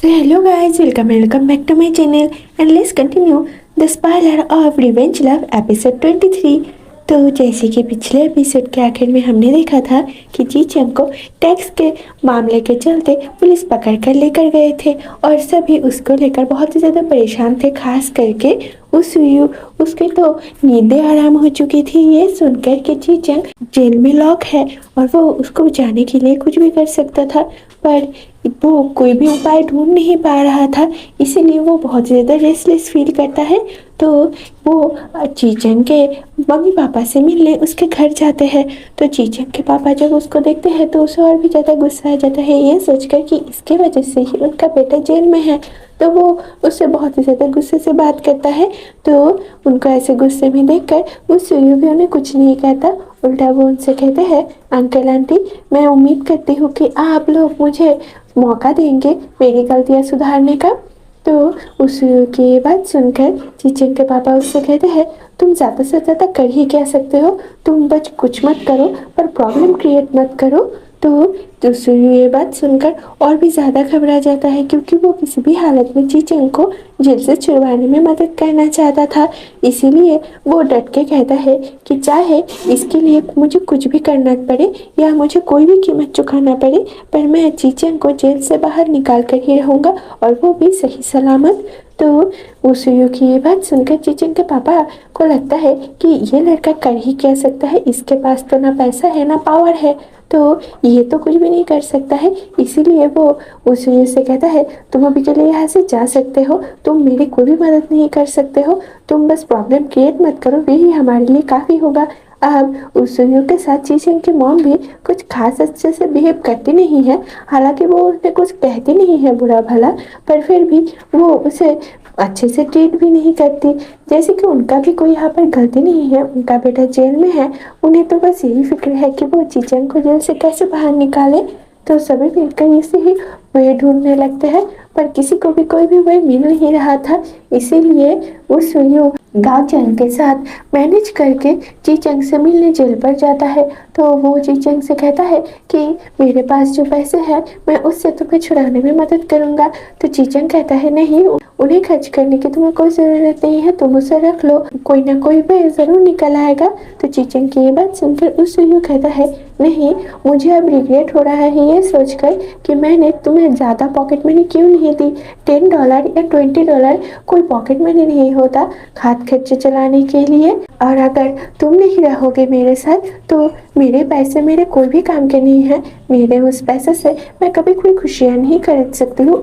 So hello guys, welcome back to my channel and let's continue the spoiler of Revenge Love episode 23। तो जैसे कि पिछले episode के आखिर में हमने देखा था कि जी चंग को टैक्स के मामले के चलते पुलिस पकड़ कर लेकर गए थे और सभी उसको लेकर बहुत ही ज़्यादा परेशान थे, खास करके उसके तो नींदें आराम हो चुकी थी ये सुनकर कि जी चंग जेल में लॉक है और वो उसको जाने के लिए कुछ भी कर सकता था, पर वो कोई भी उपाय ढूंढ नहीं पा रहा था, इसीलिए वो बहुत ज़्यादा रेस्टलेस फील करता है। तो वो चीचन के मम्मी पापा से मिलने उसके घर जाते हैं। तो चीचन के पापा जब उसको देखते हैं तो उसे और भी ज़्यादा गुस्सा आ जाता है, ये सोचकर कि इसके वजह से ही उनका बेटा जेल में है। तो वो उससे बहुत ही ज़्यादा गुस्से से बात करता है। तो उनको ऐसे गुस्से में देखकर वो सुयू भी उन्हें कुछ नहीं कहता, उल्टा वो उनसे कहते हैं, अंकल आंटी मैं उम्मीद करती हूँ कि आप लोग मुझे मौका देंगे मेरी गलतियाँ सुधारने का। तो उस की बात सुनकर चीचन के पापा उससे कहते हैं, तुम ज़्यादा से ज़्यादा कर ही क्या सकते हो, तुम बस कुछ मत करो पर प्रॉब्लम क्रिएट मत करो। तो सुयू ये बात सुनकर और भी ज़्यादा घबरा जाता है, क्योंकि वो किसी भी हालत में चीचन को जेल से छुड़वाने में मदद करना चाहता था। इसीलिए वो डट के कहता है कि चाहे इसके लिए मुझे कुछ भी करना पड़े या मुझे कोई भी कीमत चुकाना पड़े, पर मैं चीचन को जेल से बाहर निकाल कर ही रहूँगा और वो भी सही सलामत। तो उस सुयू की ये बात सुनकर चीचन के पापा को लगता है कि ये लड़का कर ही क्या सकता है, इसके पास तो ना पैसा है ना पावर है, तो ये तो कुछ भी नहीं कर सकता है। इसीलिए वो उस सुयू से कहता है, तुम अभी के लिए यहाँ से जा सकते हो, तुम मेरी कोई भी मदद नहीं कर सकते हो, तुम बस प्रॉब्लम क्रिएट मत करो, यही हमारे लिए काफ़ी होगा। अब उस सुयू के साथ चीचन की मॉम भी कुछ खास अच्छे से बिहेव करती नहीं है, हालांकि वो उसे कुछ कहती नहीं है बुरा भला, पर फिर भी वो उसे अच्छे से ट्रीट भी नहीं करती, जैसे कि उनका भी कोई यहाँ पर गलती नहीं है, उनका बेटा जेल में है, उन्हें तो बस यही फिक्र है कि वो चीचन को जेल से कैसे बाहर निकाले। तो सभी मिलकर इसे ही वे ढूंढने लगते हैं, पर किसी को भी कोई भी वे मिल नहीं रहा था। इसीलिए वो सुयू गाँव चंग के साथ मैनेज करके चीचंग से मिलने जेल पर जाता है। तो वो चीचंग से कहता है कि मेरे पास जो पैसे हैं मैं उससे तुम्हें छुड़ाने में मदद करूँगा। तो चीचंग कहता है, नहीं, उन्हें खर्च करने की तुम्हें कोई ज़रूरत नहीं है, तुम उसे रख लो, कोई ना कोई वे ज़रूर निकल आएगा। तो चीचंग की ये बात सुनकर उस सुयू कहता है, नहीं, मुझे अब रिग्रेट हो रहा है ये सोचकर कि मैंने तुम्हें ज़्यादा पॉकेट मनी क्यों नहीं दी। $10 या $20 कोई पॉकेट मनी नहीं होता खाद खर्चे चलाने के लिए, और अगर तुम नहीं रहोगे मेरे साथ तो मेरे पैसे मेरे कोई भी काम के नहीं हैं, मेरे उस पैसे से मैं कभी कोई खुशियाँ नहीं खरीद सकती हूँ।